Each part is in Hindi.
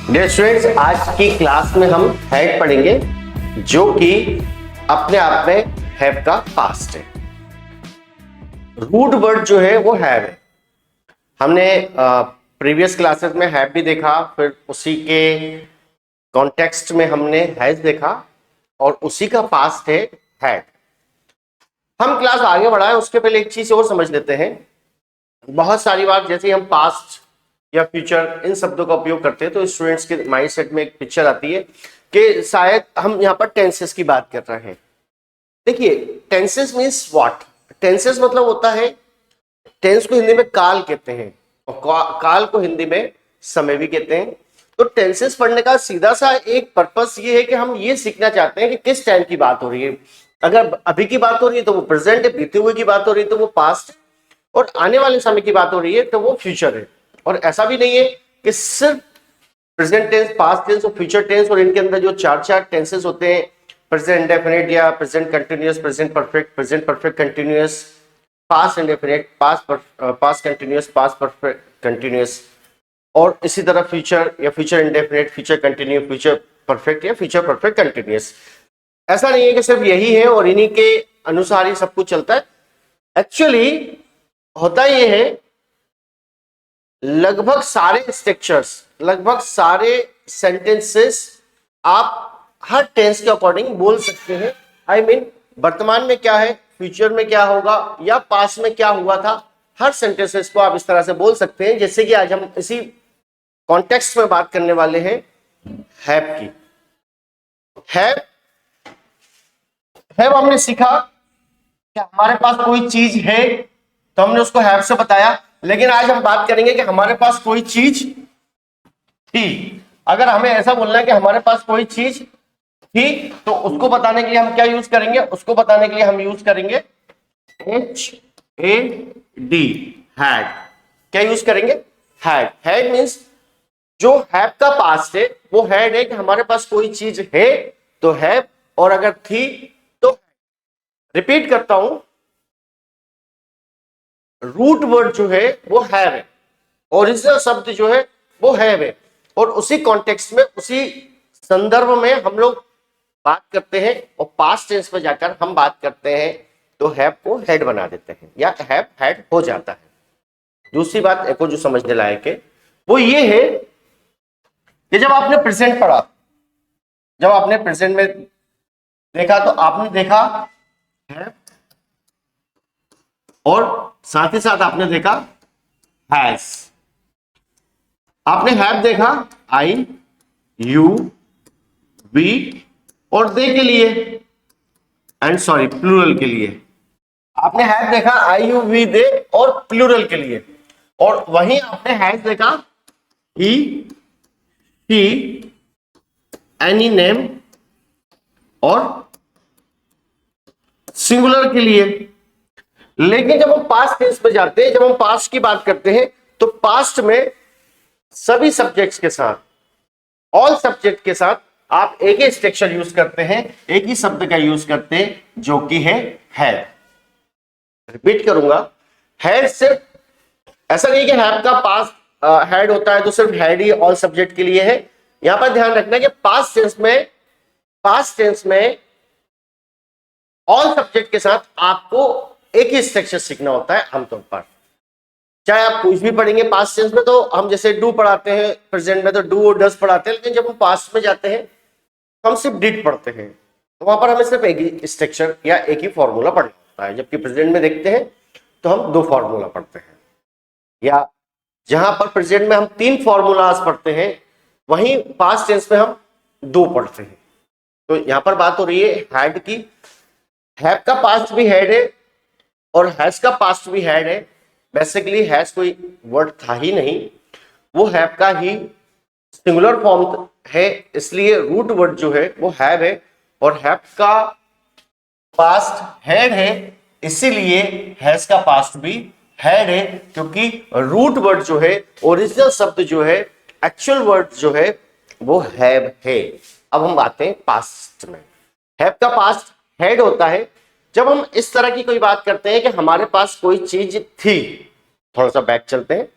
डियर स्टूडेंट्स, आज की क्लास में हम हैड पढ़ेंगे जो कि अपने आप में हैव का पास्ट है। रूट वर्ड जो है वो हैव है। हमने प्रीवियस क्लासेस में हैव भी देखा, फिर उसी के कॉन्टेक्स्ट में हमने हैज देखा और उसी का पास्ट है हैड। हम क्लास आगे बढ़ाएं उसके पहले एक चीज और समझ लेते हैं। बहुत सारी बार जैसे हम पास्ट या फ्यूचर इन शब्दों का उपयोग करते हैं तो स्टूडेंट्स के माइंडसेट में एक पिक्चर आती है कि शायद हम यहाँ पर टेंसेस की बात कर रहे हैं। देखिए, टेंसेस मींस व्हाट? टेंसेस मतलब होता है, टेंस को हिंदी में काल कहते हैं और काल को हिंदी में समय भी कहते हैं। तो टेंसेस पढ़ने का सीधा सा एक पर्पस ये है कि हम ये सीखना चाहते हैं कि किस टाइम की बात हो रही है। अगर अभी की बात हो रही है तो वो प्रेजेंट है, बीते हुए की बात हो रही है तो वो पास्ट, और आने वाले समय की बात हो रही है तो वो फ्यूचर है। और ऐसा भी नहीं है कि सिर्फ प्रेजेंट टेंस, पास्ट टेंस और फ्यूचर टेंस, और इनके अंदर जो चार टेंसेस होते हैं, प्रेजेंट इंडेफिनिट या present continuous, present perfect continuous, past indefinite, past continuous, past perfect continuous, और इसी तरह फ्यूचर या future indefinite, future continue, future perfect या फ्यूचर परफेक्ट कंटिन्यूअस। ऐसा नहीं है कि सिर्फ यही है और इन्हीं के अनुसार ही सब कुछ चलता है। एक्चुअली होता यह है, लगभग सारे स्ट्रक्चर्स, लगभग सारे सेंटेंसेस आप हर टेंस के अकॉर्डिंग बोल सकते हैं। आई मीन वर्तमान में क्या है, फ्यूचर में क्या होगा या पास्ट में क्या हुआ था, हर सेंटेंसेस को आप इस तरह से बोल सकते हैं। जैसे कि आज हम इसी कॉन्टेक्स्ट में बात करने वाले हैं हैव की। हैव हमने सीखा कि हमारे पास कोई चीज है तो हमने उसको हैव से बताया, लेकिन आज हम बात करेंगे कि हमारे पास कोई चीज थी। अगर हमें ऐसा बोलना है कि हमारे पास कोई चीज थी तो उसको बताने के लिए हम क्या यूज करेंगे? उसको बताने के लिए हम यूज करेंगे HAD, हैड। क्या यूज करेंगे? हैड। हैड मींस जो हैव का पास्ट है वो हैड है कि हमारे पास कोई चीज है तो हैव, और अगर थी तो। रिपीट करता हूं, रूट वर्ड जो है वो हैव है, ओरिजिनल शब्द जो है वो हैव है, और उसी कॉन्टेक्स्ट में, उसी संदर्भ में हम लोग बात करते हैं और पास्ट टेंस में जाकर हम बात करते हैं तो हैव को हैड बना देते हैं या हैव हैड हो जाता है। दूसरी बात एक और जो समझने लायक है वो ये है कि जब आपने प्रेजेंट पढ़ा, जब आपने प्रेजेंट में देखा तो आपने देखा हैव और साथ ही साथ आपने देखा हैज। आपने हैव देखा आई, यू, वी और दे के लिए, एंड सॉरी प्लूरल के लिए। आपने हैव देखा आई, यू, वी, दे और प्लूरल के लिए, और वहीं आपने हैज देखा ही, शी, एनी नेम और सिंगुलर के लिए। लेकिन जब हम पास्ट टेंस पे जाते हैं, जब हम पास्ट की बात करते हैं तो पास्ट में सभी सब्जेक्ट्स के साथ, ऑल सब्जेक्ट के साथ आप एक ही स्ट्रक्चर यूज करते हैं, एक ही शब्द का यूज करते हैं जो कि है हैव। रिपीट करूंगा, हैव सिर्फ ऐसा नहीं कि हैव का पास्ट हैड होता है तो सिर्फ हैड ही ऑल सब्जेक्ट के लिए है। यहां पर ध्यान रखना कि पास्ट टेंस में ऑल सब्जेक्ट के साथ आपको एक ही स्ट्रक्चर सीखना होता है आमतौर पर। चाहे आप कुछ भी पढ़ेंगे पास्ट टेंस में तो हम जैसे डू पढ़ाते हैं, प्रेजेंट में तो डू और डज पढ़ाते हैं, लेकिन जब हम पास्ट में जाते हैं तो हम सिर्फ डिड पढ़ते हैं, तो वहां पर हमें सिर्फ एक ही स्ट्रक्चर या एक ही फॉर्मूला पढ़ना होता है। जबकि प्रेजेंट में देखते हैं तो हम दो फॉर्मूला पढ़ते हैं, या जहां पर प्रेजेंट में हम 3 फॉर्मूलाज पढ़ते हैं वहीं पास्ट टेंस में हम 2 पढ़ते हैं। तो यहां पर बात हो रही है हैड की। हैव का पास्ट भी हैड है और हैज का पास्ट भी हैड है। बेसिकली हैज कोई वर्ड था ही नहीं, वो हैव का ही सिंगुलर फॉर्म है, इसलिए रूट वर्ड जो है वो हैव है, और हैव का पास्ट हैड है, इसीलिए हैज का पास्ट भी हैड है, क्योंकि रूट वर्ड जो है, ओरिजिनल शब्द जो है, एक्चुअल वर्ड जो है वो हैव है। अब हम आते हैं पास्ट में। हैव का पास्ट हैड होता है जब हम इस तरह की कोई बात करते हैं कि हमारे पास कोई चीज थी। थोड़ा सा बैक चलते हैं।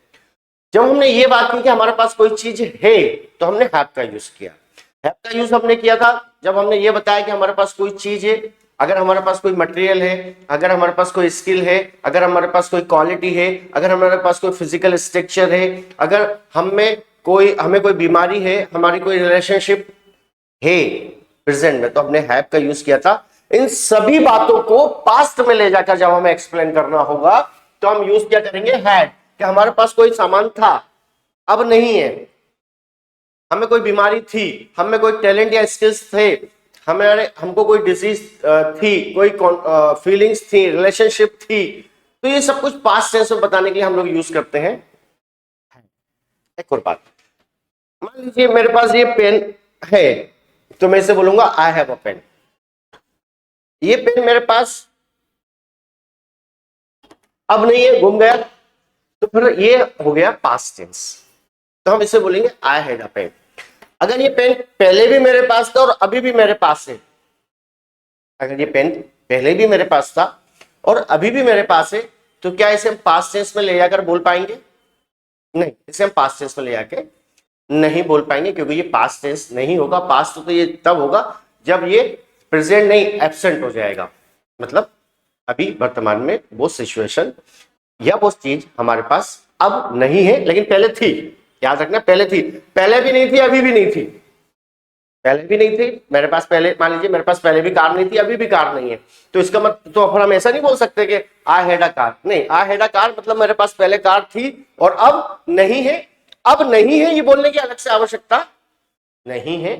जब हमने ये बात की कि हमारे पास कोई चीज है तो हमने हैव का यूज किया। हैव का यूज हमने किया था जब हमने ये बताया कि हमारे पास कोई चीज है, अगर हमारे पास कोई मटेरियल है, अगर हमारे पास कोई स्किल है, अगर हमारे पास कोई क्वालिटी है, अगर हमारे पास कोई फिजिकल स्ट्रक्चर है, अगर हमें कोई बीमारी है, हमारी कोई रिलेशनशिप है प्रेजेंट में, तो हमने हैव का यूज किया था। इन सभी बातों को पास्ट में ले जाकर जब हमें एक्सप्लेन करना होगा तो हम यूज क्या करेंगे, हैड। कि हमारे पास कोई सामान था, अब नहीं है, हमें कोई बीमारी थी, हमें कोई टैलेंट या स्किल्स थे, हमको कोई डिजीज थी, कोई फीलिंग्स थी, रिलेशनशिप थी, तो ये सब कुछ पास्ट टेंस में बताने के लिए हम लोग यूज करते हैं। एक और बात, मान लीजिए मेरे पास ये पेन है, तो मैं इसे बोलूंगा आई हैव अ पेन। ये पेन मेरे पास अब नहीं है, गुम गया, तो फिर ये हो गया पास्ट टेंस, तो हम इसे बोलेंगे आई हैड अ पेन। अगर ये पेन पहले भी मेरे पास था और अभी भी मेरे पास है, अगर ये पेन पहले भी मेरे पास था और अभी भी मेरे पास है, तो क्या इसे हम पास्ट टेंस में ले जाकर बोल पाएंगे? नहीं, इसे हम पास्ट टेंस में ले जाके नहीं बोल पाएंगे, क्योंकि ये पास्ट टेंस नहीं होगा। पास्ट तो ये तब होगा जब ये प्रेजेंट नहीं, एब्सेंट हो जाएगा। मतलब अभी वर्तमान में वो सिचुएशन या वो चीज हमारे पास अब नहीं है, लेकिन पहले थी। याद रखना, पहले थी, पहले भी नहीं थी, अभी भी नहीं थी। पहले भी नहीं थी मेरे पास, पहले मान लीजिए मेरे पास पहले भी कार नहीं थी, अभी भी कार नहीं है, तो इसका मतलब तो फिर हम ऐसा नहीं बोल सकते कि आई हैड अ कार। नहीं, आई हैड अ कार मतलब मेरे पास पहले कार थी और अब नहीं है। अब नहीं है ये बोलने की अलग से आवश्यकता नहीं है।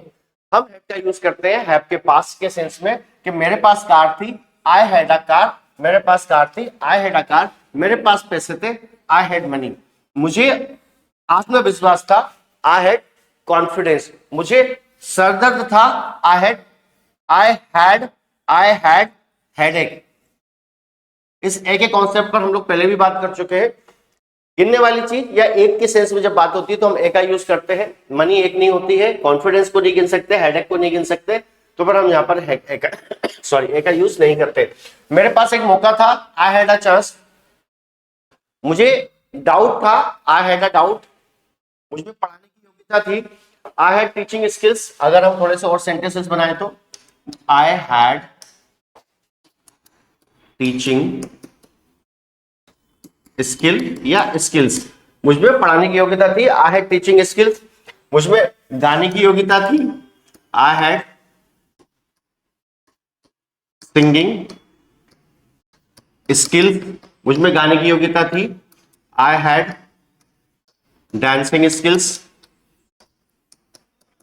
हम हैव का यूज करते हैं हैव के पास्ट के सेंस में कि मेरे पास कार थी, आई हैड अ कार, मेरे पास कार थी, आई हैड अ कार, मेरे पास पैसे थे, आई हैड मनी, मुझे आत्मविश्वास था, आई हैड कॉन्फिडेंस, मुझे सरदर्द था, आई हैड हेडेक। इस एक एक कॉन्सेप्ट पर हम लोग पहले भी बात कर चुके हैं। गिनने वाली चीज या एक के सेंस में जब बात होती है तो हम एक का यूज करते हैं। मनी एक नहीं होती है, कॉन्फिडेंस को नहीं गिन सकते, हेडेक को नहीं गिन सकते, तो फिर हम यहाँ पर एक का यूज नहीं करते। मेरे पास एक मौका था, आई हैड अ चांस, मुझे डाउट था, आई हैड अ डाउट, मुझे पढ़ाने की योग्यता थी, आई हैड टीचिंग स्किल्स। अगर हम थोड़े से और सेंटेंसेस बनाए तो आई हैड टीचिंग स्किल या स्किल्स, मुझमें पढ़ाने की योग्यता थी, आई हैड टीचिंग स्किल्स, मुझमें गाने की योग्यता थी, आई हैड सिंगिंग स्किल्स, मुझमें गाने की योग्यता थी, आई हैड डांसिंग स्किल्स,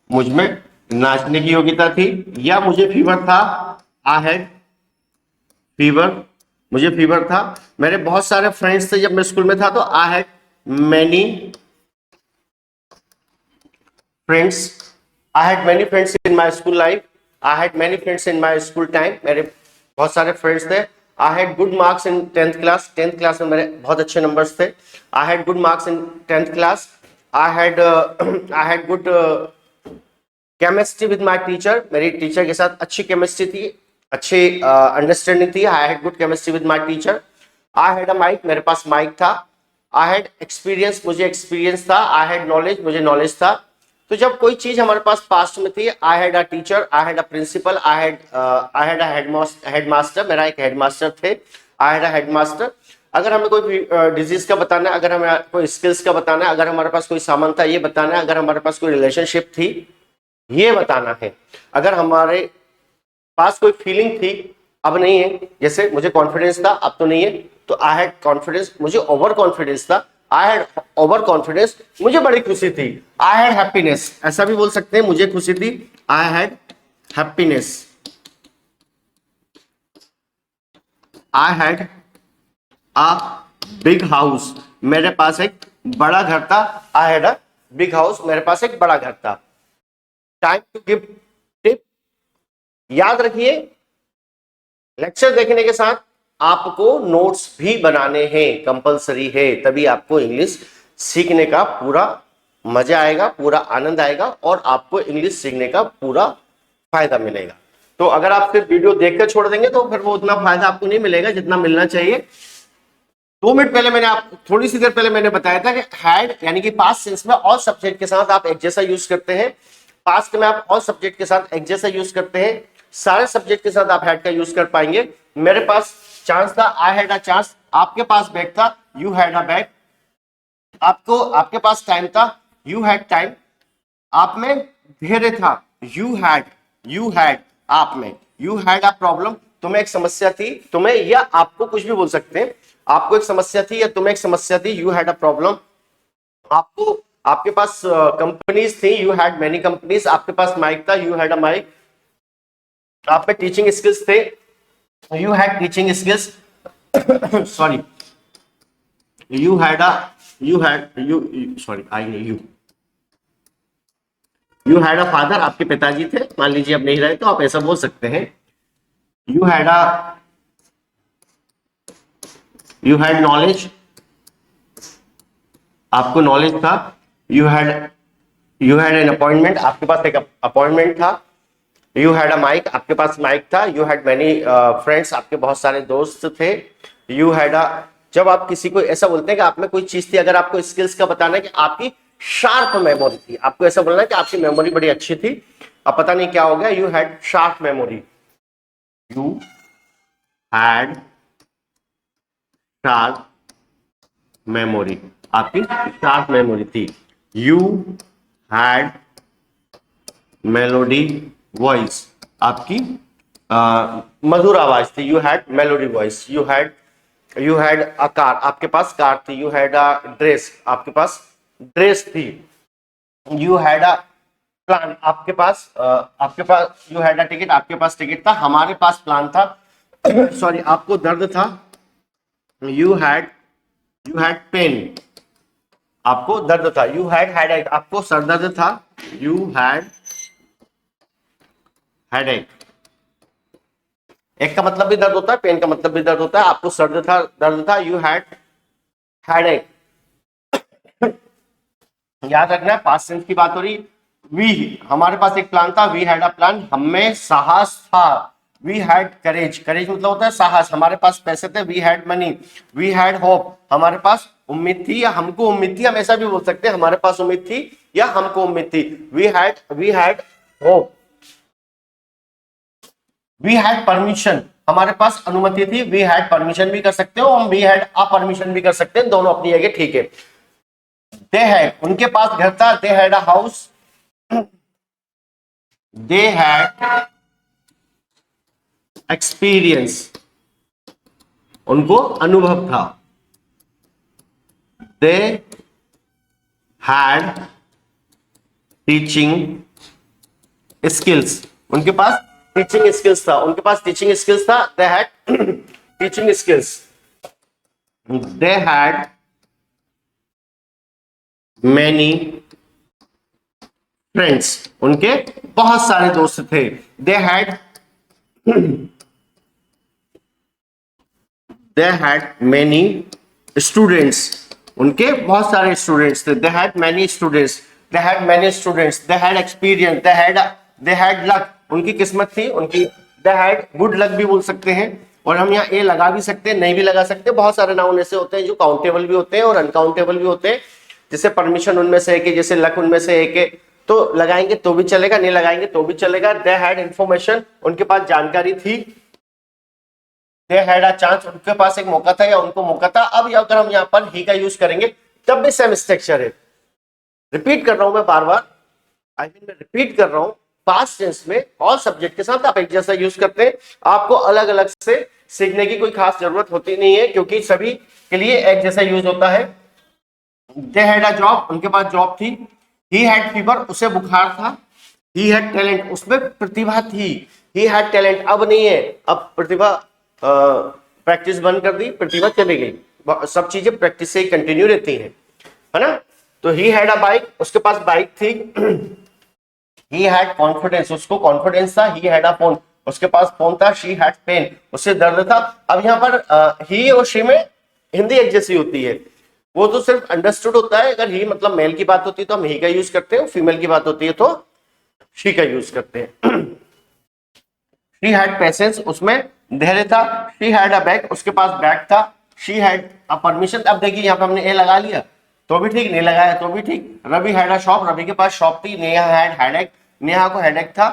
मुझमें नाचने की योग्यता थी, या मुझे फीवर था, आई हैड फीवर, मुझे फीवर था। मेरे बहुत सारे फ्रेंड्स थे जब मैं स्कूल में था, तो I had many friends, I had many friends in my school life, I had many friends in my school time, मेरे बहुत सारे फ्रेंड्स थे। I had good marks in 10th class, 10th class में मेरे बहुत अच्छे नंबर्स थे। I had good marks in 10th class, I had good chemistry with my teacher, मेरी टीचर के साथ अच्छी केमिस्ट्री थी, अच्छी अंडरस्टैंडिंग थी। I had good chemistry with my teacher. I had a mic, मेरे पास माइक था। आई हैड एक्सपीरियंस, मुझे एक्सपीरियंस था। आई हैड नॉलेज, मुझे नॉलेज था। तो जब कोई चीज हमारे पास पास्ट में थी, I had a teacher, I had a principal, I had a headmaster, मेरा एक हेडमास्टर थे, आई हैड अ हेडमास्टर। अगर हमें कोई डिजीज का बताना है, अगर हमें कोई स्किल्स का बताना है, अगर हमारे पास कोई सामान था ये बताना है, अगर हमारे पास कोई रिलेशनशिप थी ये बताना है, अगर हमारे पास कोई फीलिंग थी अब नहीं है, जैसे मुझे कॉन्फिडेंस था अब तो नहीं है, तो आई हैड कॉन्फिडेंस, मुझे ओवर कॉन्फिडेंस था, आई हैड ओवर कॉन्फिडेंस, मुझे बड़ी खुशी थी, आई हैड हैप्पीनेस, ऐसा भी बोल सकते हैं, मुझे खुशी थी, I had happiness, I had a big house, मेरे पास एक बड़ा घर था, I had a big house, मेरे पास एक बड़ा घर था। टाइम टू गिव टिप, याद रखिए लेक्चर देखने के साथ आपको नोट्स भी बनाने हैं, कंपलसरी है, तभी आपको इंग्लिश सीखने का पूरा मजा आएगा, पूरा आनंद आएगा और आपको इंग्लिश सीखने का पूरा फायदा मिलेगा। तो अगर आप सिर्फ वीडियो देखकर छोड़ देंगे तो फिर वो उतना फायदा आपको नहीं मिलेगा जितना मिलना चाहिए। 2 मिनट पहले मैंने आप थोड़ी सी देर पहले मैंने बताया था कि हैड यानी कि पास्ट सेंस में ऑल सब्जेक्ट के साथ आप एक जैसा यूज करते हैं। पास्ट में आप ऑल सब्जेक्ट के साथ एक जैसा यूज करते हैं, सारे सब्जेक्ट के साथ आप हैड का यूज कर पाएंगे। मेरे पास चांस था, आई हैड अ चांस। आपके पास बैग था, यू हैड अ बैग। आपके पास टाइम था, यू हैड टाइम। आप में धैर्य था, यू हैड आप में यू हैड अ प्रॉब्लम। तुम्हें एक समस्या थी, तुम्हें या आपको कुछ भी बोल सकते हैं। आपको एक समस्या थी या तुम्हें एक समस्या थी, यू हैड अ प्रॉब्लम। आपको आपके पास कंपनीज थी, यू हैड मेनी कंपनीज। आपके पास माइक था, यू हैड अ माइक। आप में टीचिंग स्किल्स थे, you had teaching skills. Sorry, you had a you had you sorry I नहीं यू हैड अ फादर। आपके पिताजी थे, मान लीजिए अब नहीं रहे तो आप ऐसा बोल सकते हैं, you had a you had knowledge. आपको नॉलेज था, यू हैड एन अपॉइंटमेंट। आपके पास एक अपॉइंटमेंट था। You had a mic. आपके पास माइक था। You had many friends. आपके बहुत सारे दोस्त थे। यू हैड अ जब आप किसी को ऐसा बोलते हैं कि आप में कोई चीज थी, अगर आपको स्किल्स का बताना है कि आपकी शार्प मेमोरी थी, आपको ऐसा बोलना है कि आपकी मेमोरी बड़ी अच्छी थी, अब पता नहीं क्या हो गया, you had sharp memory. You had sharp memory. आपकी शार्प मेमोरी थी। You had melody voice. आपकी मधुर आवाज थी, you had melody voice. You had a car. आपके पास कार थी। You had a dress. आपके पास ड्रेस थी। You had a plan. आपके पास यू हैड अ टिकट। आपके पास टिकट था। हमारे पास प्लान था। सॉरी, आपको दर्द था, यू हैड पेन। आपको दर्द था, यू हैड हेडेक। आपको सर दर्द था, यू हैड हेडेक। एक का मतलब भी दर्द होता है, पेन का मतलब भी दर्द होता है। आपको दर्द था, यू हैड हेडेक। याद रखना है, पास्ट टेंस की बात हो रही। वी हमारे पास एक प्लान था, वी हैड अ प्लान। हमें साहस था, वी हैड करेज। करेज मतलब होता है साहस। हमारे पास पैसे थे, we had money. We had hope. हमारे पास उम्मीद थी या हमको उम्मीद थी, हम ऐसा भी बोल सकते हैं, हमारे पास उम्मीद थी या हमको उम्मीद थी। We had hope. We had permission. हमारे पास अनुमति थी, वी हैड परमिशन भी कर सकते हो, हम वी हैड अपरमिशन भी कर सकते हैं, दोनों अपनी जगह ठीक है। दे हैड, उनके पास घर था, they had a house. They had experience, उनको अनुभव था। दे हैड टीचिंग स्किल्स, उनके पास टीचिंग स्किल्स था। उनके पास टीचिंग स्किल्स था, they had teaching skills. They had many friends, उनके बहुत सारे दोस्त थे। दे हैड मैनी स्टूडेंट्स, उनके बहुत सारे स्टूडेंट्स थे। They had many students. They had experience. They had luck, उनकी किस्मत थी, उनकी। दे हैड गुड लक भी बोल सकते हैं, और हम यहाँ ए लगा भी सकते हैं, नहीं भी लगा सकते। बहुत सारे नाउन ऐसे होते हैं जो काउंटेबल भी होते हैं और अनकाउंटेबल भी होते हैं। जैसे परमिशन उनमें से एक है, जैसे लक उनमें से एक है, तो लगाएंगे तो भी चलेगा, नहीं लगाएंगे तो भी चलेगा। दे हैड इंफॉर्मेशन, उनके पास जानकारी थी। दे हैड अ चांस, उनके पास एक मौका था या उनको मौका था। अब अगर हम यहाँ पर ही का यूज करेंगे तब भी सेम स्ट्रक्चर है। रिपीट कर रहा हूं मैं बार बार, मैं रिपीट कर रहा हूं। पास्ट टेंस में ऑल सब्जेक्ट के साथ आप एक जैसा यूज करते हैं। आपको अलग अलग से सीखने की कोई खास जरूरत होती नहीं है, क्योंकि सभी के लिए एक जैसा यूज होता है। दे हैड अ जॉब, उनके पास जॉब थी। ही हैड फीवर, उसे बुखार था। ही हैड टैलेंट, उसमें प्रतिभा थी। ही हैड टैलेंट, अब नहीं है, अब प्रतिभा प्रैक्टिस बंद कर दी, प्रतिभा चली गई। सब चीजें प्रैक्टिस से ही कंटिन्यू रहती हैं, है ना। तो ही हैड अ बाइक, उसके पास बाइक थी। ही हैड कॉन्फिडेंस, उसको कॉन्फिडेंस था। ही हैड अ फोन, उसके पास फोन था। शी हैड पेन, उससे दर्द था। अब यहाँ पर ही और शी में हिंदी एक जैसी होती है, वो तो सिर्फ अंडरस्टूड होता है। अगर ही मतलब मेल की बात होती है तो हम ही का यूज करते हैं, फीमेल की बात होती है तो शी का यूज करते हैं। शी हैड पेशेंस, उसमें धैर्य था। शी हैड अ बैग, उसके पास बैग था। She had a permission. अब देखिए यहाँ पे हमने ए लगा लिया तो भी ठीक, नहीं लगाया तो भी ठीक। Ravi had a shop, Ravi के पास शॉप थी। नेहा हैड हेडेक, नेहा को हेडेक था।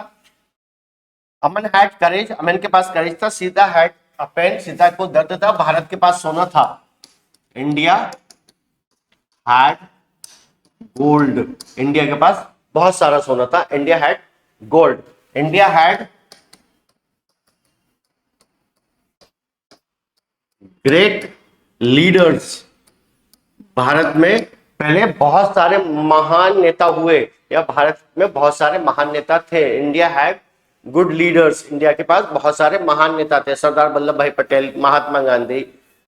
अमन हैड करेज, अमन के पास करेज था। Sita had a pen, Sita को दर्द था। भारत के पास सोना था। इंडिया हैड गोल्ड, इंडिया के पास बहुत सारा सोना था। India had gold. India had great leaders, Bharat में पहले बहुत सारे महान नेता हुए, या भारत में बहुत सारे महान नेता थे। India had good leaders, India के पास बहुत सारे महान नेता थे। सरदार वल्लभ भाई पटेल, महात्मा गांधी,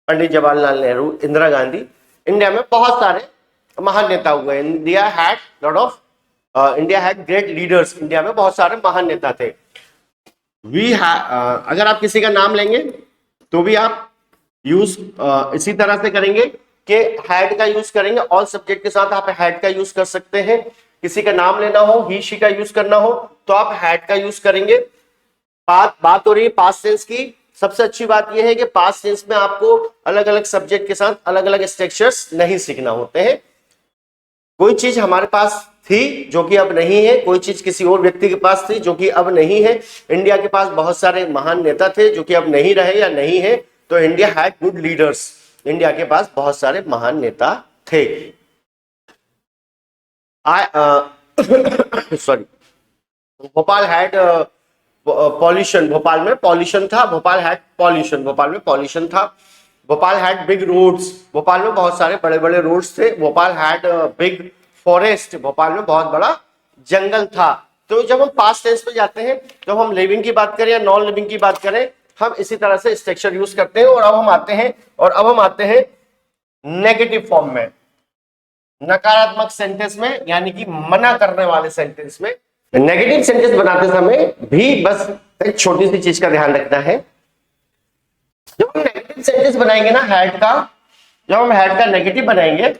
पंडित जवाहरलाल नेहरू, इंदिरा गांधी। इंडिया में बहुत सारे महान नेता हुए। India had lot of, India had great leaders, India में बहुत सारे महान नेता थे। अगर आप किसी का नाम लेंगे तो भी आप यूज इसी तरह से करेंगे कि हैड का यूज करेंगे। ऑल सब्जेक्ट के साथ आप हैड का यूज कर सकते हैं। किसी का नाम लेना हो, ही शी का यूज करना हो तो आप हैड का यूज करेंगे। बात हो रही है पास्ट टेंस की। सबसे अच्छी बात यह है कि पास्ट टेंस में आपको अलग अलग सब्जेक्ट के साथ अलग अलग स्ट्रक्चर्स नहीं सीखना होते हैं। कोई चीज हमारे पास थी जो कि अब नहीं है, कोई चीज किसी और व्यक्ति के पास थी जो कि अब नहीं है। इंडिया के पास बहुत सारे महान नेता थे जो कि अब नहीं रहे या नहीं है, तो India had good leaders, India के पास बहुत सारे महान नेता थे। Sorry, Bhopal had pollution, Bhopal में पॉल्यूशन था। भोपाल हैड पॉल्यूशन, भोपाल में पॉल्यूशन था। Bhopal had big roads, Bhopal में बहुत सारे बड़े बड़े रोड्स थे। Bhopal had big forest, Bhopal में बहुत बड़ा जंगल था। तो जब हम पास्ट टेंस पे जाते हैं, जब हम लिविंग की बात करें या नॉन लिविंग की बात करें, हम इसी तरह से स्ट्रक्चर यूज करते हैं। और अब हम आते हैं नेगेटिव फॉर्म में, नकारात्मक सेंटेंस में, यानी कि मना करने वाले सेंटेंस में। नेगेटिव सेंटेंस बनाते समय भी बस एक छोटी सी चीज का ध्यान रखना है। जब हम नेगेटिव सेंटेंस बनाएंगे ना हैड का, जब हम हैड का नेगेटिव बनाएंगे,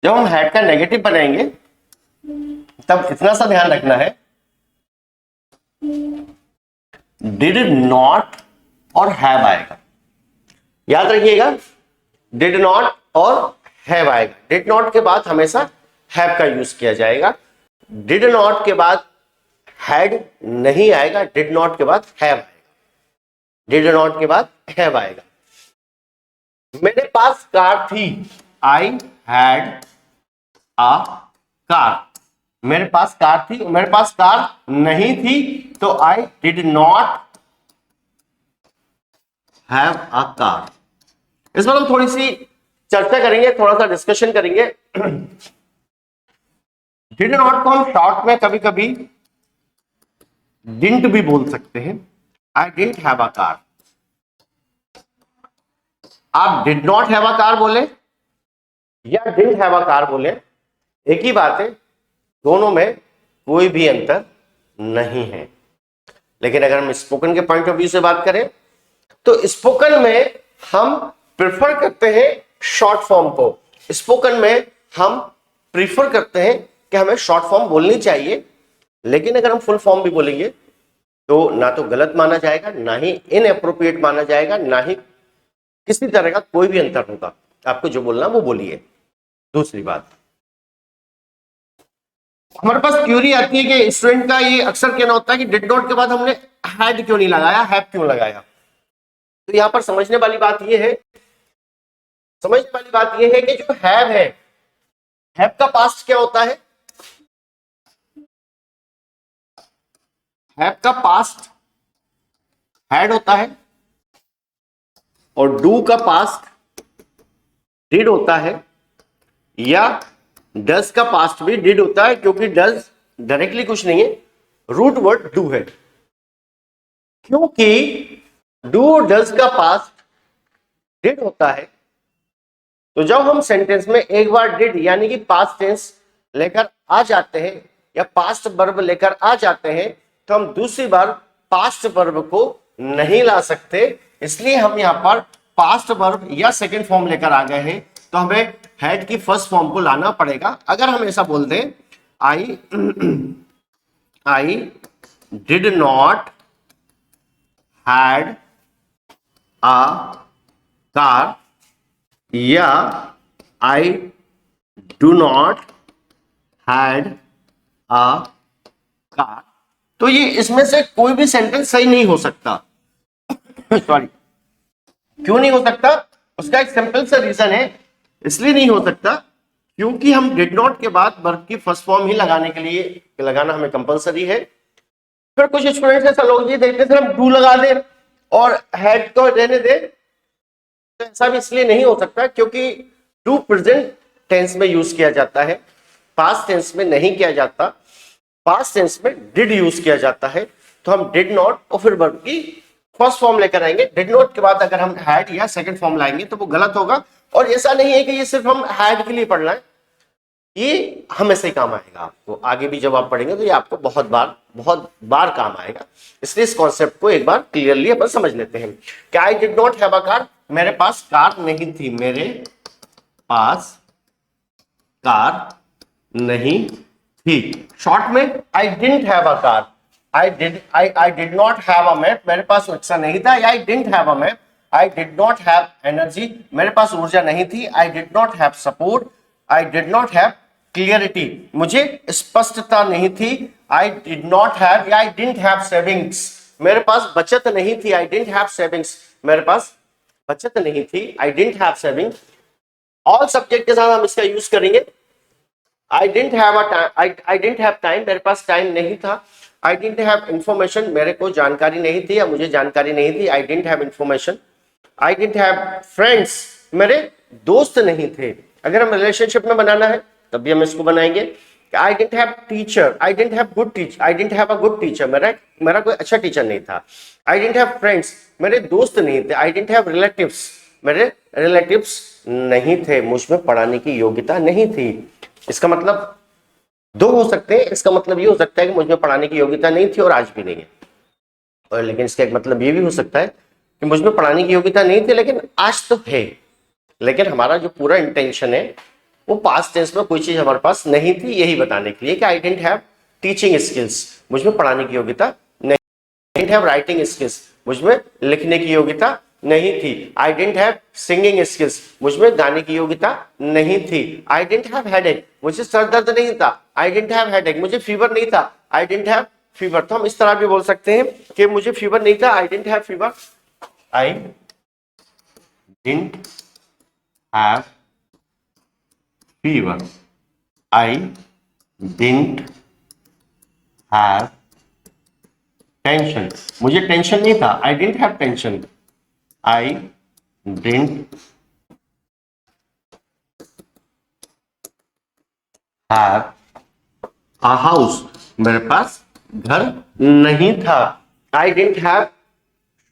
जब हम हैड का नेगेटिव बनाएंगे तब इतना सा ध्यान रखना है, डिड नॉट और हैव आएगा। याद रखिएगा, डिड नॉट और हैव आएगा। डिड नॉट के बाद हमेशा हैव का यूज किया जाएगा। डिड नॉट के बाद हैड नहीं आएगा, डिड नॉट के बाद हैव आएगा। डिड नॉट के बाद हैव आएगा। मेरे पास कार थी, आई हैड अ कार। मेरे पास कार थी, मेरे पास कार नहीं थी तो आई did not have a car. इस पर हम थोड़ी सी चर्चा करेंगे, थोड़ा सा डिस्कशन करेंगे। डिड नॉट को हम शॉर्ट में कभी कभी डिडंट भी बोल सकते हैं। I didn't have a car. आप did not have a car बोले या डिडंट हैव अ कार बोले, एक ही बात है, दोनों में कोई भी अंतर नहीं है। लेकिन अगर हम स्पोकन के पॉइंट ऑफ व्यू से बात करें तो स्पोकन में हम प्रेफर करते हैं शॉर्ट फॉर्म को। स्पोकन में हम प्रीफर करते हैं कि हमें शॉर्ट फॉर्म बोलनी चाहिए, लेकिन अगर हम फुल फॉर्म भी बोलेंगे तो ना तो गलत माना जाएगा, ना ही इनएप्रोप्रिएट माना जाएगा, ना ही किसी तरह का कोई भी अंतर होगा। आपको जो बोलना वो बोलिए। दूसरी बात, हमारे पास क्यूरी आती है कि स्टूडेंट का ये अक्सर कहना होता है कि डिड नॉट के बाद हमने हैड क्यों नहीं लगाया, हैव क्यों लगाया। तो यहां पर समझने वाली बात यह है, समझने वाली बात यह है कि जो हैव है, हैव का पास्ट क्या होता है? हैव का पास्ट हैड होता है, और डू का पास्ट डिड होता है, या डज का पास्ट भी डिड होता है, क्योंकि डज डायरेक्टली कुछ नहीं है, रूट वर्ड डू है। क्योंकि डू डज का पास्ट डिड होता है, तो जब हम सेंटेंस में एक बार डिड यानी कि पास्ट टेंस लेकर आ जाते हैं या पास्ट वर्ब लेकर आ जाते हैं, तो हम दूसरी बार पास्ट वर्ब को नहीं ला सकते। इसलिए हम यहां पर पास्ट वर्ब या सेकंड फॉर्म लेकर आ गए हैं, तो हमें हैड की फर्स्ट फॉर्म को लाना पड़ेगा। अगर हम ऐसा बोल दें, I did not had a car या I do not had a car, तो ये इसमें से कोई भी सेंटेंस सही नहीं हो सकता। सॉरी, क्यों नहीं हो सकता? उसका एक सिंपल सा रीजन है, इसलिए नहीं हो सकता क्योंकि हम डिड नॉट के बाद वर्ब की फर्स्ट फॉर्म ही लगाने के लिए लगाना हमें कंपलसरी है। फिर कुछ स्टूडेंट्स ऐसा लोग ये देखते थे हम डू लगा दे और हैड को रहने दे, तो ऐसा भी इसलिए नहीं हो सकता क्योंकि डू प्रेजेंट टेंस में यूज किया जाता है, पास्ट टेंस में नहीं किया जाता। पास्ट टेंस में डिड यूज किया जाता है, तो हम डिड नॉट और फिर वर्ब की फर्स्ट फॉर्म लेकर आएंगे। डिड नॉट के बाद अगर हम हैड या सेकंड फॉर्म लाएंगे तो वो गलत होगा। और ऐसा नहीं है कि ये सिर्फ हम हैड के लिए पढ़ना है, ये हमेशा ही काम आएगा आपको, आगे भी जब आप पढ़ेंगे तो ये आपको बहुत बार काम आएगा। इसलिए इस कॉन्सेप्ट को एक बार क्लियरली अपन समझ लेते हैं कि आई did not have a car, मेरे पास कार नहीं थी, मेरे पास कार नहीं थी। शॉर्ट में आई didn't have a car, I did not have a map, मेरे पास रिक्शा नहीं था। आई didn't have a map, I did not have energy, मेरे पास ऊर्जा नहीं थी। आई did not have support, I did not have clarity, मुझे स्पष्टता नहीं थी। आई डिड नॉट हैव या आई डिडंट हैव सेविंग्स, मेरे पास बचत नहीं थी। आई डिडंट हैव सेविंग्स, मेरे पास बचत नहीं थी। आई didn't have saving. All subject के साथ हम इसका यूज करेंगे। आई didn't have a time, I didn't have time, मेरे पास टाइम नहीं था। आई डिडंट हैव इंफॉर्मेशन, मेरे को जानकारी नहीं थी या मुझे जानकारी नहीं थी। आई didn't have information. I didn't have friends, मेरे दोस्त नहीं थे। अगर हम रिलेशनशिप में बनाना है तब भी हम इसको बनाएंगे। आई didn't have teacher, I didn't have good teacher, I didn't have a good teacher, मेरा कोई अच्छा टीचर नहीं था। आई डिडंट हैव फ्रेंड्स, मेरे दोस्त नहीं थे। आई डिडंट हैव रिलेटिव्स, मेरे रिलेटिव्स नहीं थे, मुझ में पढ़ाने की योग्यता नहीं थी। इसका मतलब दो हो सकते हैं। इसका मतलब ये हो सकता है कि मुझ में पढ़ाने की योग्यता नहीं थी और आज भी नहीं है, और लेकिन इसका एक मतलब ये भी हो सकता है कि मुझ में पढ़ाने की योग्यता नहीं थी लेकिन आज तो है। लेकिन हमारा जो पूरा इंटेंशन है वो पास्ट टेंस में कोई चीज हमारे पास नहीं थी, यही बताने के लिए कि आई डिडंट हैव टीचिंग स्किल्स, मुझ में पढ़ाने की योग्यता नहीं। आई डिडंट हैव राइटिंग स्किल्स, मुझ में लिखने की योग्यता नहीं थी। आई डिडंट हैव सिंगिंग स्किल्स, मुझ में गाने की योग्यता नहीं थी। आई डिडंट हैव हेडेक, मुझे सर दर्द नहीं था। आई डिडंट हैव हेडेक, मुझे फीवर नहीं था। आई डिडंट हैव फीवर, तो हम इस तरह भी बोल सकते हैं कि मुझे फीवर नहीं था। आई didn't have fever, I didn't have fever, I didn't have tension, मुझे टेंशन नहीं था। आई didn't have tension, I didn't have a house, मेरे पास घर नहीं था। आई डिडंट हैव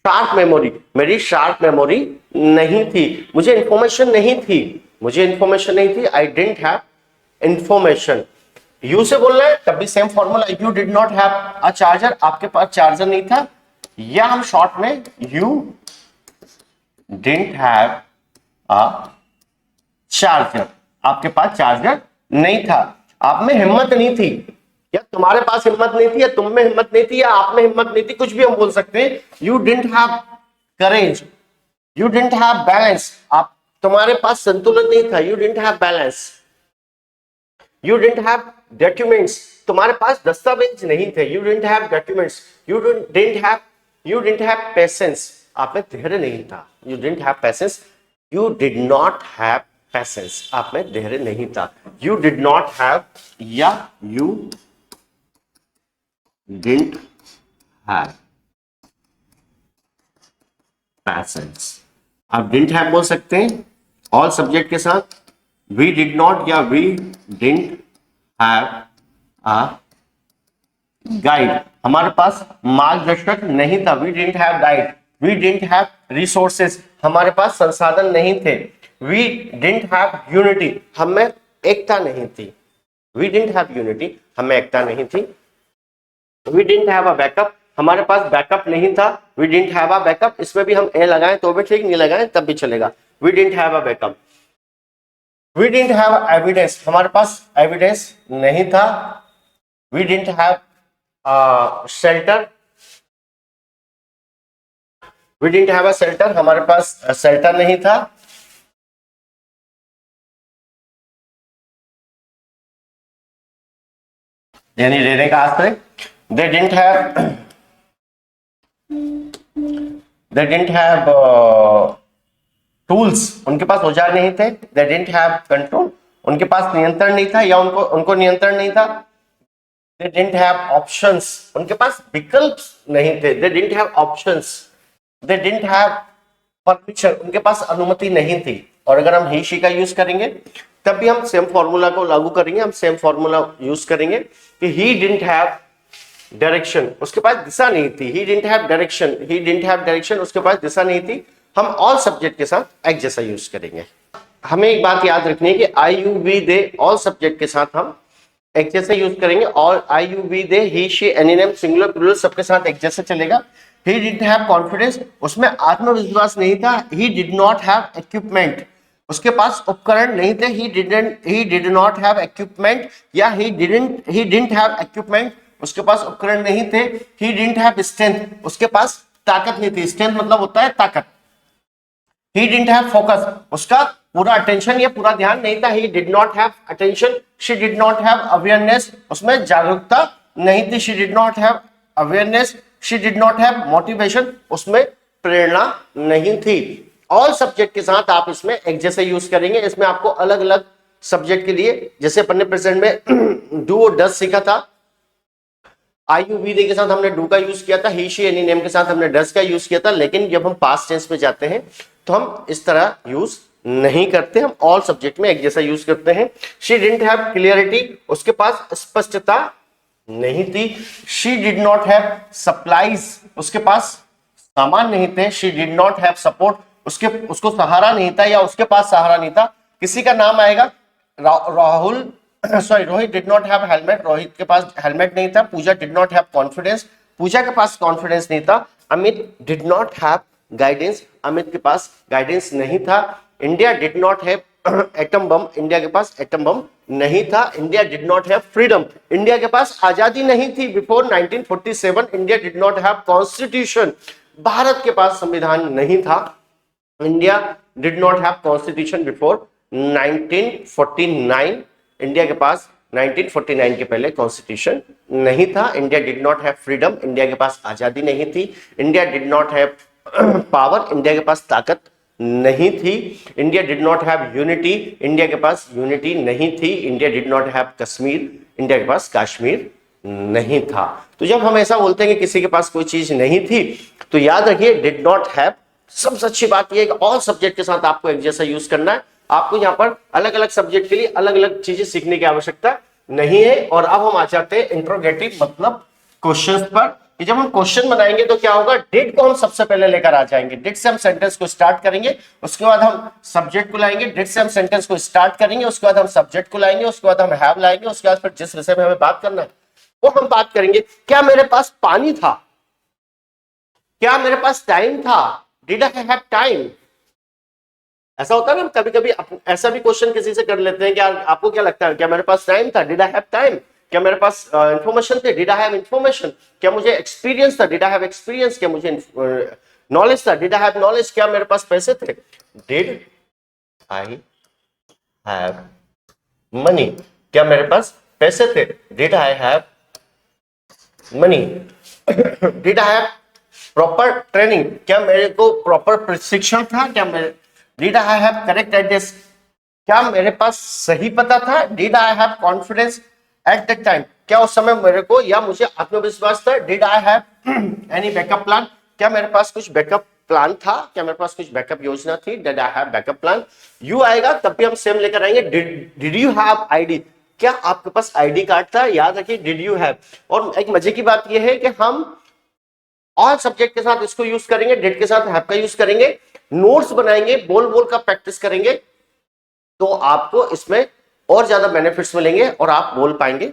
शार्प मेमोरी, मेरी शार्प मेमोरी नहीं थी। मुझे इंफॉर्मेशन नहीं थी, मुझे इंफॉर्मेशन नहीं थी। आई डिडंट हैव इंफॉर्मेशन। यू से बोलना है तब भी same formula, you did not have a charger, आपके पास चार्जर नहीं था। या हम शॉर्ट में you didn't have a charger, आपके पास चार्जर नहीं था। आप में हिम्मत नहीं थी, या तुम्हारे पास हिम्मत नहीं थी, या तुम में हिम्मत नहीं थी, या आप में हिम्मत नहीं थी, कुछ भी हम बोल सकते हैं। You didn't have courage, you didn't have balance, आप तुम्हारे पास संतुलन नहीं था। You didn't have balance. You didn't have documents, तुम्हारे पास दस्तावेज नहीं थे। You didn't have documents. You didn't have patience, आप में धैर्य नहीं था। You didn't have patience, you did not have patience, आप में धैर्य नहीं था। यू डिड नॉट हैव या यू डिडंट हैव पेशेंस। आप डिडंट हैव बोल सकते हैं ऑल सब्जेक्ट के साथ। वी डिड नॉट या we didn't have a guide, हमारे पास मार्गदर्शक नहीं था। We didn't have guide. We didn't have resources, हमारे पास संसाधन नहीं थे। वी डिडंट हैव यूनिटी, हमें एकता नहीं थी। वी डिडंट हैव यूनिटी, हमें एकता नहीं थी। We didn't have a backup, हमारे पास बैकअप नहीं था। We didn't have a backup, इसमें भी हम ए लगाएं तो भी ठीक, नहीं लगाएं तब भी चलेगा। We didn't have a backup. We didn't have evidence, हमारे पास एविडेंस नहीं था। We didn't have shelter, we didn't have a shelter, हमारे पास शेल्टर नहीं था। यानी रहने का आश्रय। दे डिडंट हैव टूल्स, उनके पास औजार नहीं थे। दे डिडंट हैव कंट्रोल, उनके पास नियंत्रण नहीं था या उनको उनको नियंत्रण नहीं था। दे डिडंट हैव ऑप्शंस, उनके पास विकल्प नहीं थे। They didn't have options. They didn't have permission, उनके पास अनुमति नहीं थी। और अगर हम ही शी का यूज करेंगे तब भी हम सेम फॉर्मूला को लागू करेंगे, हम सेम फॉर्मूला यूज करेंगे कि ही डिडंट हैव डायरेक्शन, उसके पास दिशा नहीं थी। He didn't have direction, he didn't have direction, उसके पास दिशा नहीं थी। हम ऑल सब्जेक्ट के साथ एक जैसा यूज करेंगे। हमें एक बात याद रखनी है कि I you we they all subject के साथ हम एक जैसा यूज करेंगे। और I you we they he she any name singular plural सबके साथ एक जैसा चलेगा। ही डिडंट हैव कॉन्फिडेंस, उसमें आत्मविश्वास नहीं था। He did not have equipment, उसके पास उपकरण नहीं थे। He did not have equipment या ही डिडंट हैव इक्विपमेंट, उसके पास उपकरण नहीं थे। ही डिडंट हैव स्ट्रेंथ, उसके पास ताकत नहीं थी। स्ट्रेंथ मतलब होता है ताकत। ही डिडंट हैव फोकस, उसका पूरा अटेंशन या पूरा ध्यान नहीं था। He did not have attention. She did not have awareness, उसमें जागरूकता नहीं थी। She did not have awareness. She did not have motivation, उसमें प्रेरणा नहीं थी। ऑल सब्जेक्ट के साथ आप इसमें एक जैसे यूज करेंगे। इसमें आपको अलग अलग सब्जेक्ट के लिए, जैसे अपन ने प्रेजेंट में डू और डस सीखा था, आई यू वी दे के साथ हमने डू का यूज किया था, ही शी एनी नेम के साथ हमने डस का यूज किया था। लेकिन जब हम पास्ट टेंस में जाते हैं तो हम इस तरह यूज नहीं करते, हम ऑल सब्जेक्ट में एक जैसा यूज करते हैं। शी डिडंट हैव क्लियरिटी, उसके पास स्पष्टता नहीं थी। She did not have supplies, उसके पास सामान नहीं थे। She did not have support, उसको सहारा नहीं था या उसके पास सहारा नहीं था। किसी का नाम आएगा, Rahul sorry Rohit did not have helmet, Rohit के पास हेलमेट नहीं था। पूजा डिड नॉट हैव कॉन्फिडेंस, पूजा के पास कॉन्फिडेंस नहीं था। Amit did not have guidance, Amit के पास गाइडेंस नहीं था। India did not have atom bomb, India के पास एटम बम नहीं था। India did not have freedom, India के पास आजादी नहीं थी। Before 1947 India did not have constitution, Bharat के पास संविधान नहीं था। India did not have constitution before 1949, India के पास 1949 के पहले कॉन्स्टिट्यूशन नहीं था। India did not have freedom, India के पास आजादी नहीं थी। India did not have power, India के पास ताकत नहीं थी। India did not have unity, India के पास यूनिटी नहीं थी। India did not have Kashmir, India के पास कश्मीर नहीं था। तो जब हम ऐसा बोलते हैं कि किसी के पास कोई चीज नहीं थी, तो याद रखिए डिड नॉट हैव। सबसे अच्छी बात यह है कि ऑल सब्जेक्ट के साथ आपको एक जैसा यूज करना है। आपको यहाँ पर अलग अलग सब्जेक्ट के लिए अलग अलग चीजें सीखने की आवश्यकता नहीं है। और अब हम आ जाते हैं इंट्रोगेटिव मतलब क्वेश्चंस पर, कि जब हम क्वेश्चन बनाएंगे तो क्या होगा, डिड को हम सबसे पहले लेकर आ जाएंगे। डिड से हम सेंटेंस को स्टार्ट करेंगे, उसके बाद हम सब्जेक्ट को लाएंगे। डिड से हम सेंटेंस को स्टार्ट करेंगे, उसके बाद हम सब्जेक्ट को लाएंगे, उसके बाद हम हैव लाएंगे, उसके बाद फिर जिस विषय में हमें बात करना है वो हम बात करेंगे। क्या मेरे पास पानी था? क्या मेरे पास टाइम था? Did I have time? ऐसा होता है ना, कभी कभी ऐसा भी क्वेश्चन किसी से कर लेते हैं कि आपको क्या लगता है, क्या मेरे पास टाइम था? Did I have time? क्या मेरे पास इंफॉर्मेशन थे? Did I have information? क्या मुझे एक्सपीरियंस था? Did I have experience? क्या मुझे नॉलेज था? Did I have knowledge? क्या मेरे पास पैसे थे? Did I have money? क्या मेरे पास पैसे थे? Did I have money? Did I have proper training? क्या मेरे को प्रॉपर प्रशिक्षण था? क्या मेरे did I have correct address? क्या मेरे पास सही पता था? Did I have confidence at that time? क्या उस समय मेरे को या मुझे आत्मविश्वास था? Did I have any backup plan? क्या मेरे पास कुछ बैकअप प्लान था? क्या मेरे पास कुछ बैकअप योजना थी? Did I have backup plan? You आएगा तब भी हम सेम लेकर आएंगे। Did you have ID? क्या आपके पास आईडी कार्ड था? याद रखिए डिड यू हैव। और एक मजे की बात यह है कि हम ऑल सब्जेक्ट के साथ इसको यूज करेंगे, डिड के साथ हैव का यूज करेंगे, नोट्स बनाएंगे, बोल बोल का प्रैक्टिस करेंगे, तो आपको इसमें और ज्यादा बेनिफिट्स मिलेंगे और आप बोल पाएंगे।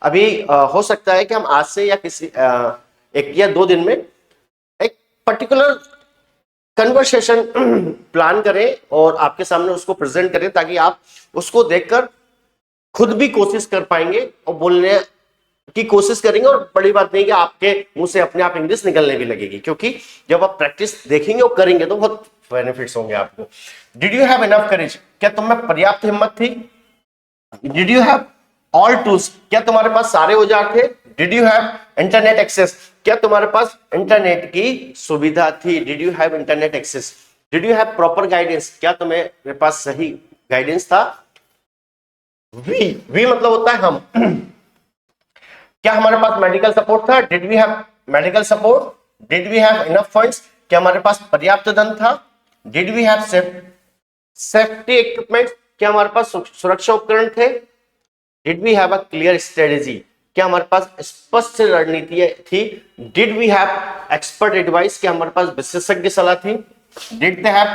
अभी हो सकता है कि हम आज से या किसी एक या 2 दिन में एक पर्टिकुलर कन्वर्सेशन प्लान करें और आपके सामने उसको प्रेजेंट करें, ताकि आप उसको देखकर खुद भी कोशिश कर पाएंगे और बोलने की कोशिश करेंगे, और बड़ी बात नहीं कि आपके मुंह से अपने आप इंग्लिश निकलने भी लगेगी, क्योंकि जब आप प्रैक्टिस देखेंगे और करेंगे तो बहुत बेनिफिट्स होंगे आपको। Did you have enough courage, क्या तुम में पर्याप्त हिम्मत थी? Did you have all tools, क्या तुम्हारे पास सारे औजार थे? Did you have internet access, क्या तुम्हारे पास इंटरनेट की सुविधा थी? Did you have internet access? Did you have proper guidance, क्या तुम्हारे पास सही गाइडेंस था? वी मतलब होता है हम। क्या हमारे पास मेडिकल सपोर्ट था? Did we have medical support? Did we have enough funds, क्या हमारे पास पर्याप्त धन था? Did we have safety equipment, क्या हमारे पास सुरक्षा उपकरण थे? Did we have a clear strategy, क्या हमारे पास स्पष्ट रणनीति थी? Did we have expert advice, क्या हमारे पास विशेषज्ञ सलाह थी? डिड दे हैव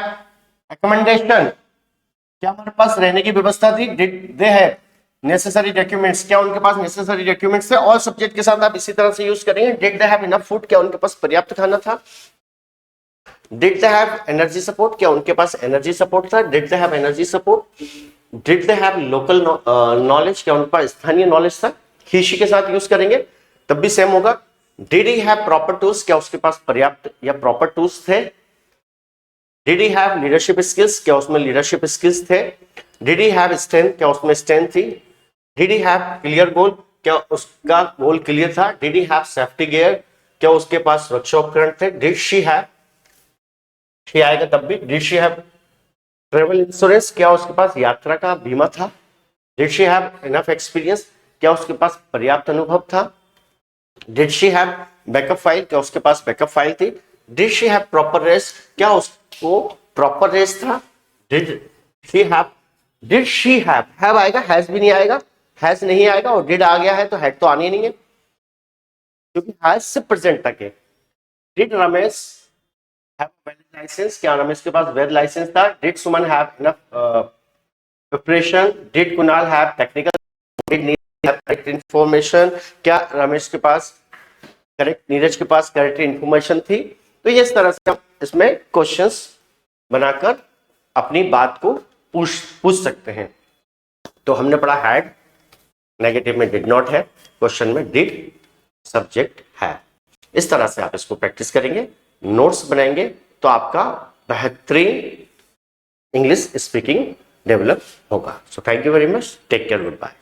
अकोमोडेशन, क्या हमारे पास रहने की व्यवस्था थी? Did they have necessary documents, क्या उनके पास नेसेसरी डॉक्यूमेंट्स थे? ऑल सब्जेक्ट के साथ आप इसी तरह से यूज करेंगे। Did they have enough food, क्या उनके पास पर्याप्त खाना था? Did they have energy support, क्या उनके पास एनर्जी सपोर्ट था? Did they have energy support? Did they have local knowledge, क्या उनके पास स्थानीय नॉलेज था? ही के साथ यूज करेंगे तब भी सेम होगा। Did he have proper tools, क्या उसके पास पर्याप्त या प्रॉपर टूल्स थे? Did he have leadership skills, क्या उसमें लीडरशिप स्किल्स थे? डिड ही हैव स्ट्रेंथ, क्या उसमें स्ट्रेंथ थी? Did he have clear goal, क्या उसका गोल क्लियर था? Did he have safety gear, क्या उसके पास सुरक्षा उपकरण थे? डिड शी हैव, शी आएगा तब भी। Did she have travel insurance, क्या उसके पास यात्रा का बीमा था? Did she have enough experience, क्या उसके पास पर्याप्त अनुभव था? Did she have backup file, क्या उसके पास बैकअप फाइल थी? Did she have proper rest, क्या उसको प्रॉपर रेस्ट था? डिड शी हैव आएगा, हैज भी नहीं आएगा, हैज नहीं आएगा, और डिड आ गया है तो हैड तो आनी नहीं है, क्योंकि हैज से प्रेजेंट तक है। Did Ramesh have valid licence, क्या रमेश के पास वैलिड लाइसेंस था? Did Suman have enough preparation? Did Kunal have technical? Did Neeraj have correct information, क्या रमेश के पास करेक्ट, नीरज के पास करेक्ट इंफॉर्मेशन थी? तो ये इस तरह से हम इसमें क्वेश्चंस बनाकर अपनी बात को पूछ सकते हैं। तो हमने पढ़ा हैड, नेगेटिव में डिड नॉट है, क्वेश्चन में डिड, सब्जेक्ट है। इस तरह से आप इसको प्रैक्टिस करेंगे, नोट्स बनाएंगे, तो आपका बेहतरीन इंग्लिश स्पीकिंग डेवलप होगा। So thank you very much, take care, good bye.